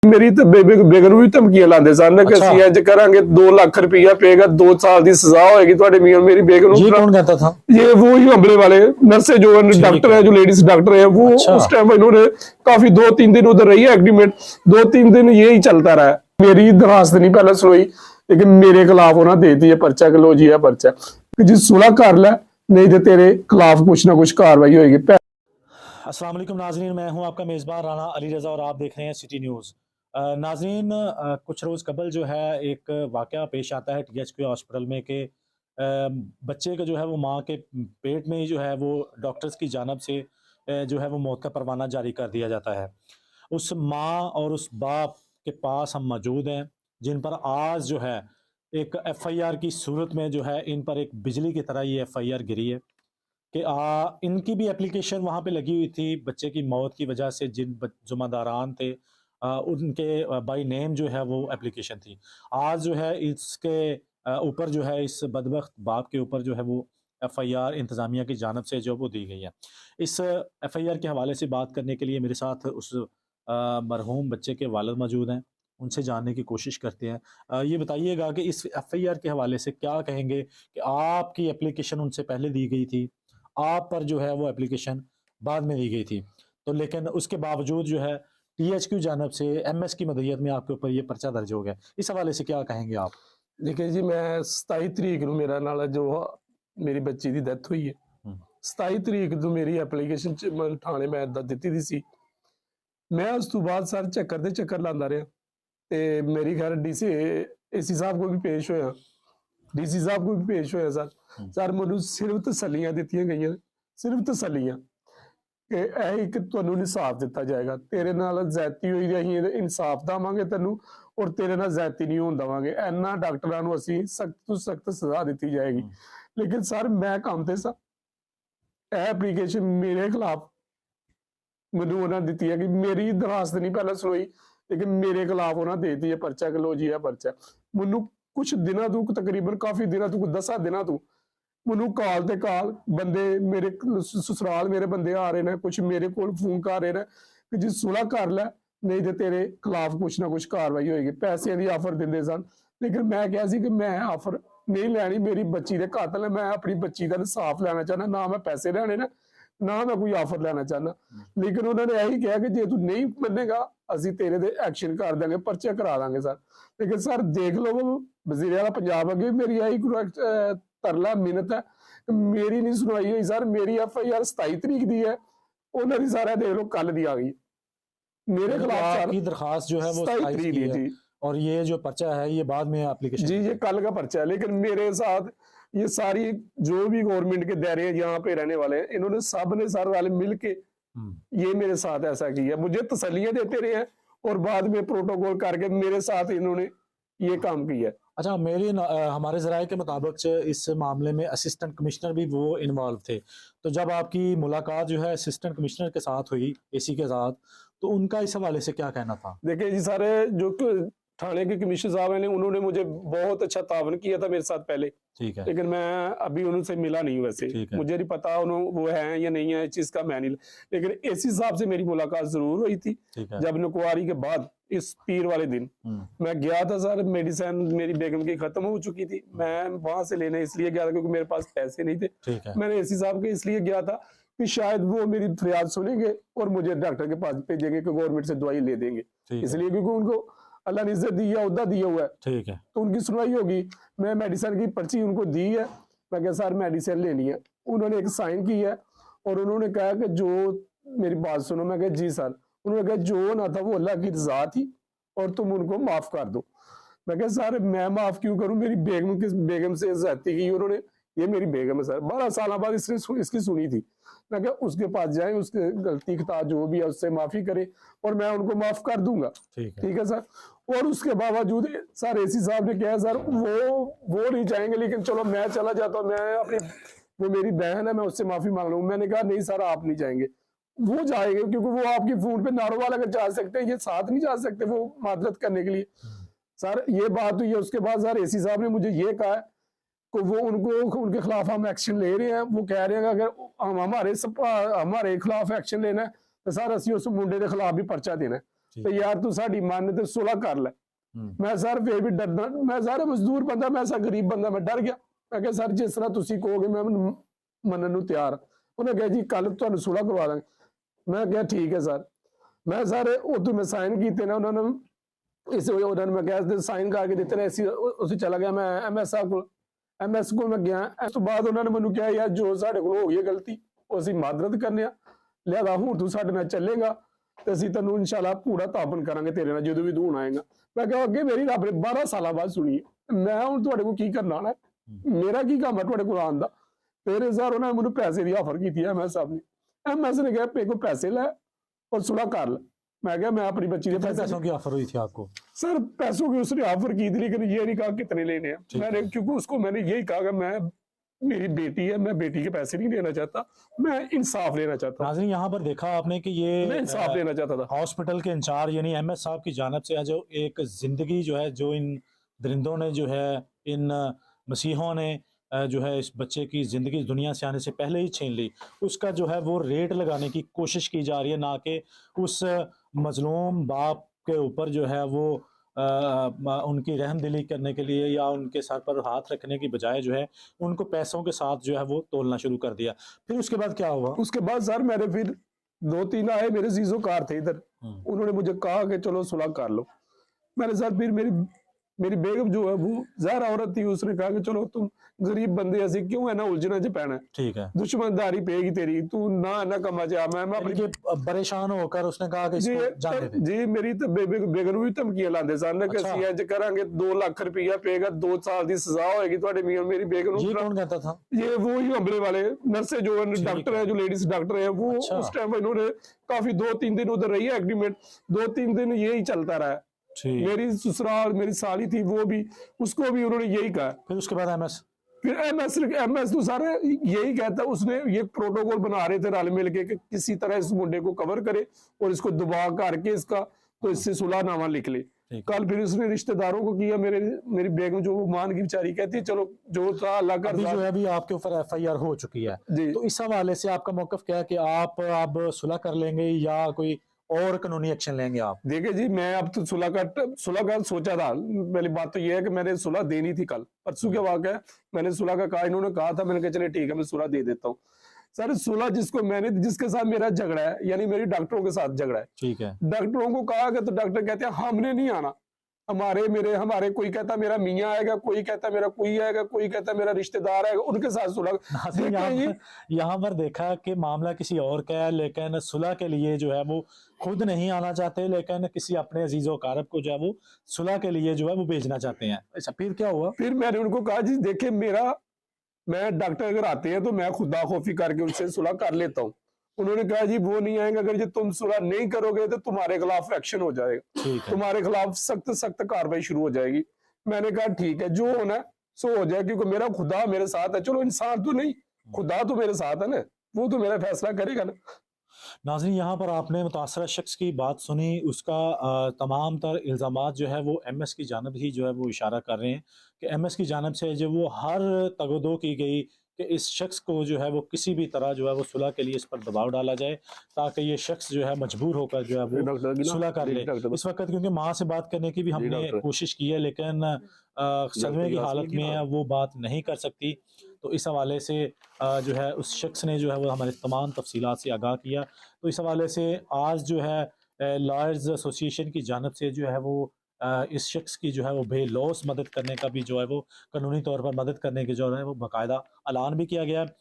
मेरी तो बेगन भी धमकियां लाते सन कि ਅਸੀਂ ਇੰਜ ਕਰਾਂਗੇ 2 लाख रुपया पेगा 2 साल की सजा होगी ਤੁਹਾਡੇ ਮੀਆਂ ਮੇਰੀ बेगन। ये कौन कहता था? ये वो ही अमले वाले नर्स जो डॉक्टर है, जो लेडीज डॉक्टर है वो। उस टाइम इन्होंने काफी 2-3 दिन उधर रही है एग्रीमेंट, 2-3 दिन यही चलता रहा। मेरी दरखास्त नहीं पहले सुनी, लेकिन मेरे खिलाफ उन्होंने दे दी है पर्चा कि लो जी है पर्चा कि जी सुलह कर लै, नहीं तो तेरे खिलाफ कुछ ना कुछ कार्रवाई होगी। अस्सलाम वालेकुम नाजरीन, मैं हूं आपका मेज़बान राना अली रज़ा और आप देख रहे हैं सिटी न्यूज़। नाजरीन, कुछ रोज़ कबल जो है एक वाक़या पेश आता है THQ हॉस्पिटल में कि बच्चे का जो है वो माँ के पेट में ही जो है वो डॉक्टर्स की जानब से जो है वो मौत का परवाना जारी कर दिया जाता है। उस माँ और उस बाप के पास हम मौजूद हैं जिन पर आज जो है एक FIR की सूरत में जो है इन पर एक बिजली की तरह ये FIR गिरी है कि इनकी भी एप्लीकेशन वहाँ पे लगी हुई थी। बच्चे की मौत की वजह से जिन जुम्मेदारान थे उनके बाई नेम जो है वो एप्लीकेशन थी। आज जो है इसके ऊपर जो है इस बदबख्त बाप के ऊपर जो है वो FIR इंतज़ामिया की जानब से जो वो दी गई है। इस FIR के हवाले से बात करने के लिए मेरे साथ उस मरहूम बच्चे के वालिद मौजूद हैं, उनसे जानने की कोशिश करते हैं। ये बताइएगा कि इस FIR के हवाले से क्या कहेंगे कि आपकी एप्लीकेशन उनसे पहले दी गई थी, आप पर जो है वो एप्लीकेशन बाद में दी गई थी, तो लेकिन उसके बावजूद जो है THQ जानब से MS की मदयत में आपके ऊपर ये पर्चा दर्ज हो गया। इस हवाले से क्या कहेंगे आप? देखिए जी, मैं 27 तरीक ਨੂੰ मेरा नाल जो मेरी बच्ची की डेथ हुई है, 27 तरीक ਨੂੰ मेरी एप्लीकेशन थाने मैं ਦਿੱਤੀ ਦੀ ਸੀ। मैं उस तो बाद सर ਚੱਕਰ ਦੇ ਚੱਕਰ ਲਾਉਂਦਾ ਰਿਹਾ ਤੇ मेरी खैर AC ਸਾਹਿਬ को भी पेश होया, DC ਸਾਹਿਬ को भी पेश होया। सर ਮੈਨੂੰ सिर्फ तसल्लियां ਦਿੱਤੀਆਂ ਗਈਆਂ, सिर्फ तसल्लियां कि एक ਤੁਹਾਨੂੰ इंसाफ दिता जाएगा, तेरे नाल ज़्यादती हुई है, ਅਸੀਂ इंसाफ देवांगे तैनू और तेरे नाल ज़्यादती नहीं होण देवांगे, इन्ना डॉक्टरां नू ਅਸੀਂ सख्त तो सख्त सज़ा दी जाएगी। लेकिन सर मैं काम ते सा, एप्लीकेशन मेरे खिलाफ मैनू उन्होंने दिती है कि मेरी दरखास्त नहीं पहले सुनी, लेकिन मेरे खिलाफ उन्होंने दे दी है पर्चा कि लो जी है पर्चा। मैनू कुछ दिनों तू तकरीबन काफ़ी दिनों तू 10 दिनों तू मैनू कॉल ते कॉल बंदे मेरे ससुराल मेरे बंदे आ रहे हैं, कुछ मेरे को फोन कर रहे हैं कि जी सुलह कर लै, नहीं तो तेरे खिलाफ कुछ ना कुछ कार्रवाई होगी। पैसे की ऑफर देंदे सन, लेकिन मैं कहा सी कि मैं ऑफर नहीं लैनी, मेरी बच्ची दे कातल है, मैं अपनी बच्ची का इंसाफ लैना चाहना, ना मैं पैसे लैने ना मैं कोई ऑफर लैना चाहना। लेकिन उन्होंने यही कहा कि जे तू नहीं मनेगा असी तेरे दे एक्शन कर देंगे, पर्चे करा देंगे सर। लेकिन सर देख लो, वज़ीर आला पंजाब अगे मेरी यही तरला मिन्नत है, मेरी नहीं सुनवाई हुई सर। मेरी FIR 27 तरीक दी है, उन्होंने सारा देख लो कल दी आ गई मेरे खिलाफ। आपकी दरखास्त जो है वो 27 तरीक दी जी, और ये जो पर्चा है ये बाद में एप्लीकेशन जी, ये कल का पर्चा है। लेकिन मेरे साथ ये सारी जो भी गवर्नमेंट के दायरे हैं यहाँ पे रहने वाले हैं, इन्होंने सब ने सर वाले मिल के ये मेरे साथ ऐसा किया, मुझे तसल्लियां देते रहे हैं और बाद में प्रोटोकॉल करके मेरे साथ इन्होंने ये काम किया। अच्छा, हमारे ज़राए के मुताबिक इस मामले में असिस्टेंट कमिश्नर भी वो इन्वॉल्व थे, तो जब आपकी मुलाकात जो है असिस्टेंट कमिश्नर के साथ हुई, AC के साथ, तो उनका इस हवाले से क्या कहना था? देखिए जी, सारे जो थाने के कमिश्नर साहब हैं उन्होंने मुझे बहुत अच्छा तावन किया था मेरे साथ पहले, ठीक है, लेकिन मैं अभी उनसे मिला नहीं, वैसे मुझे नहीं पता वो हैं या नहीं है, इस चीज का मैं नहीं। लेकिन AC साहब से मेरी मुलाकात जरूर हुई थी जब नकुआरी के बाद इस पीर वाले दिन मैं गया था सर। मेडिसिन मेरी बेगम की खत्म हो चुकी थी, मैं वहां से लेने इसलिए गया था क्योंकि मेरे पास पैसे नहीं थे। मैंने AC साहब के इसलिए गया था कि शायद वो मेरी फरियाद सुनेंगे और मुझे डॉक्टर के पास भेजेंगे कि गवर्नमेंट से दवाई ले देंगे, इसलिए क्योंकि उनको अल्लाह ने इज्जत दी है, उद्दा दिया हुआ है, ठीक है, तो उनकी सुनवाई होगी। मैं मेडिसिन की पर्ची उनको दी है, मैं कहा सर मेडिसिन लेनी है, उन्होंने एक साइन की है और उन्होंने कहा कि जो मेरी बात सुनो। मैं कहा जी सर। उन्होंने कहा जो ना था वो अल्लाह की रज़ा थी और तुम उनको माफ कर दो। मैं कहा सर मैं माफ क्यों करूं, मेरी बेगम से ज्यादती की उन्होंने, ये मेरी बेगम है सर, 12 साल बाद इसकी सुनी थी। मैं कहा उसके पास जाए, उसके गलती खता जो भी है उससे माफी करे और मैं उनको माफ कर दूंगा, ठीक है सर। और उसके बावजूद सर AC साहब ने कहा सर वो नहीं चाहेंगे, लेकिन चलो मैं चला जाता हूँ, मैं अपनी वो मेरी बहन है मैं उससे माफी मांग लूँ। मैंने कहा नहीं सर आप नहीं जाएंगे, वो जाएंगे क्योंकि वो आपकी फोन पे नारों वाला जा सकते हैं, ये साथ नहीं जा सकते वो मादरत करने के लिए। सर ये बात हुई है। उसके बाद सर AC साहब ने मुझे ये कहा है कि वो उनके खिलाफ हम एक्शन ले रहे हैं। वो कह रहे हैं कि अगर हमारे खिलाफ एक्शन लेना है तो सर असि उस मुंडे के खिलाफ भी पर्चा देना है। ठीक ਤੇ ਯਾਰ ਤੂੰ ਸਾਡੀ ਮੰਨ ਤੇ ਸੁਲ੍ਹਾ ਕਰ ਲੈ। ਮੈਂ ਸਰ ਫੇਰ ਵੀ ਡਰਦਾ, ਮੈਂ ਸਾਰੇ ਮਜ਼ਦੂਰ ਬੰਦਾ, ਮੈਂ ਐਸਾ ਗਰੀਬ ਬੰਦਾ, ਮੈਂ ਡਰ ਗਿਆ। ਮੈਂ ਕਿਹਾ ਸਰ ਜਿਸ ਤਰ੍ਹਾਂ ਤੁਸੀਂ ਕਹੋਗੇ ਮੈਂ ਮੰਨਣ ਨੂੰ ਤਿਆਰ। ਉਹਨੇ ਕਿਹਾ ਜੀ ਕੱਲ ਤੁਹਾਨੂੰ ਸੁਲ੍ਹਾ ਕਰਵਾ ਦਾਂਗੇ। ਮੈਂ ਕਿਹਾ ਠੀਕ ਹੈ ਸਰ। ਮੈਂ ਸਾਰੇ ਉਦੋਂ ਮੈਂ ਸਾਈਨ ਕੀਤੇ ਨੇ, ਉਹਨਾਂ ਨੂੰ ਉਹਨਾਂ ਨੂੰ ਮੈਂ ਕਿਹਾ ਸਾਈਨ ਕਰਕੇ ਦਿੱਤੇ ਨੇ। ਅਸੀਂ ਚਲਾ ਗਿਆ ਮੈਂ MS ਸਾਹਿਬ ਕੋਲ, MS ਕੋਲ ਮੈਂ ਗਿਆ। ਇਸ ਤੋਂ ਬਾਅਦ ਉਹਨਾਂ ਨੇ ਮੈਨੂੰ ਕਿਹਾ ਯਾਰ ਜੋ ਸਾਡੇ ਕੋਲ ਹੋ ਗਈ ਹੈ ਗਲਤੀ ਉਹ ਅਸੀਂ ਮਾਦਰਤ ਕਰਨੇ ਆ, ਲਿਆਦਾ ਹੁਣ ਤੂੰ ਸਾਡੇ ਨਾਲ ਚੱਲੇਗਾ ਤੇ ਅਸੀਂ ਤੈਨੂੰ ਇਨਸ਼ਾਅੱਲਾ ਪੂਰਾ ਤਾਬਨ ਕਰਾਂਗੇ ਤੇਰੇ ਨਾਲ ਜਦੋਂ ਵੀ ਤੂੰ ਹੁਣ ਆਏਗਾ। ਮੈਂ ਕਿਹਾ ਅੱਗੇ ਮੇਰੀ ਰੱਬ ਨੇ 12 ਸਾਲਾਂ ਬਾਅਦ ਸੁਣੀ ਹੈ, ਮੈਂ ਹੁਣ ਤੁਹਾਡੇ ਕੋਲ ਕੀ ਕਰਨ ਆਉਣਾ, ਮੇਰਾ ਕੀ ਕੰਮ ਹੈ ਤੁਹਾਡੇ ਕੋਲ ਆਉਣ ਦਾ। ਫਿਰ ਸਰ ਉਹਨਾਂ ਨੇ ਮੈਨੂੰ ਪੈਸੇ ਦੀ ਆਫਰ ਕੀਤੀ ਹੈ MS ਸਾਹਿਬ ਨੇ। MS ने कहा पे को पैसे ला और सुलह कर ला। मैं क्या मैं अपनी बच्ची के पैसों की ऑफर हुई थी आपको? सर पैसों की उसने ऑफर की थी लेकिन ये नहीं कहा कितने लेने हैं। मैंने क्योंकि उसको मैंने यही कहा कि मैं मेरी बेटी है, मैं बेटी के पैसे नहीं लेना चाहता, मैं इंसाफ लेना चाहता हूँ। नाज़रीन यहाँ पर देखा आपने कि ये मैं इंसाफ लेना चाहता था। हॉस्पिटल के इंचार्ज यानी MS साहब की जानिब से जो एक जिंदगी जो है, जो इन दरिंदों ने जो है, इन मसीहों ने जो है इस बच्चे की ज़िंदगी दुनिया से आने से पहले ही छीन ली, उसका जो है वो रेट लगाने की कोशिश की जा रही है, ना कि उस मजलूम बाप के ऊपर जो है वो उनकी रहमदिली करने के लिए या उनके सर पर हाथ रखने की बजाय जो है उनको पैसों के साथ जो है वो तोलना शुरू कर दिया। फिर उसके बाद क्या हुआ? उसके बाद सर मेरे फिर 2-3 आए, मेरे जीजो कार थे इधर, उन्होंने मुझे कहा कि चलो सुलह कर लो। मैंने सर फिर मेरी बेगम जो है वो ज़ाहिर औरत थी, उसने कहा कि चलो तुम गरीब बंदे ऐसे क्यों है ना उलझना च पैना, ठीक है, दुश्मनदारी पेगी तेरी, तू ना कमा जा। मैं अपनी परेशान होकर उसने कहा कि इसको जाने दे। जी मेरी तो बेगम भी धमकियां लाते सन कि ਅਸੀਂ ਇੰਜ ਕਰਾਂਗੇ 2 लाख रुपया पेगा, 2 साल की सजा होएगी ਤੁਹਾਡੇ मियां मेरी बेगम ये कौन कहता था? ये वो ही अमले वाले नर्से जो डॉक्टर है, जो लेडीज डॉक्टर है वो। उस टाइम इन्होंने काफी 2-3 दिन उधर रही है एग्रीमेंट, 2-3 दिन यही चलता रहा। मेरी ससुराल मेरी साली थी वो भी, उसको भी उन्होंने यही कहा। फिर उसके बाद MS तो सारे यही कहता, उसने ये प्रोटोकॉल बना रहे थे रल मिल के कि किसी तरह इस मुंडे को कवर करे और इसको दबा करके इसका तो इससे सुलहनामा लिख ले। कल फिर उसने रिश्तेदारों को किया, मेरी बेगम जो मान की बेचारी कहती है चलो जो था अल्लाह का जो है अभी आपके ऊपर FIR हो चुकी है जी। तो इस हवाले से आपका मौकफ क्या है कि आप अब सुलह कर लेंगे या कोई और कानूनी एक्शन लेंगे आप? देखिए जी मैं अब तो सुलह का सोचा था। पहली बात तो ये है कि मैंने सुलह देनी थी, कल परसों के वाक़ है मैंने सुलह का कहा, इन्होंने कहा था, मैंने कहा चले ठीक है मैं सुलह दे देता हूँ। सर सुलह जिसके साथ मेरा झगड़ा है यानी मेरी डॉक्टरों के साथ झगड़ा है, ठीक है, डॉक्टरों को कहा कि तो डॉक्टर कहते हैं हमने नहीं आना, हमारे कोई कहता मेरा मियाँ आएगा, कोई कहता मेरा कोई आएगा, कोई कहता मेरा रिश्तेदार आएगा, उनके साथ सुलह। यहाँ पर देखा कि मामला किसी और का है, लेकिन सुलह के लिए जो है वो खुद नहीं आना चाहते, लेकिन किसी अपने अजीजो कारब को जो है वो सुलह के लिए जो है वो भेजना चाहते हैं। अच्छा फिर क्या हुआ? फिर मैंने उनको कहा जी देखिए मैं डॉक्टर अगर आते हैं तो मैं खुदा खौफी करके उनसे सुलह कर लेता हूँ। उन्होंने कहा जी वो नहीं आएंगे, अगर ये तुम सुलह नहीं करोगे तो तुम्हारे खिलाफ एक्शन हो जाएगा, तुम्हारे खिलाफ सख्त कार्रवाई शुरू हो जाएगी। मैंने कहा ठीक है जो होना है सो हो जाए, क्योंकि मेरा खुदा मेरे साथ है। चलो इंसान तो नहीं, खुदा तो मेरे साथ है ना, वो तो मेरा फैसला करेगा ना। नाज़रीन यहाँ पर आपने मुतासरा शख्स की बात सुनी, उसका तमाम तर इल्ज़ामात जो है वो MS की जानिब ही जो है वो इशारा कर रहे हैं कि MS की जानिब से जो वो हर तगदो की गई कि इस शख्स को जो है वो किसी भी तरह जो है वो सुलह के लिए इस पर दबाव डाला जाए ताकि ये शख्स जो है मजबूर होकर जो है वो सुलह कर ले। इस वक्त क्योंकि माँ से बात करने की भी हमने कोशिश की है लेकिन सदमे की हालत में है, वो बात नहीं कर सकती। तो इस हवाले से जो है उस शख्स ने जो है वो हमारे तमाम तफसीलात से आगाह किया। तो इस हवाले से आज जो है लॉयर्स एसोसिएशन की जानिब से जो है वो इस शख्स की जो है वो बेलौस मदद करने का भी जो है वो कानूनी तौर पर मदद करने की जो है वो बाकायदा ऐलान भी किया गया है।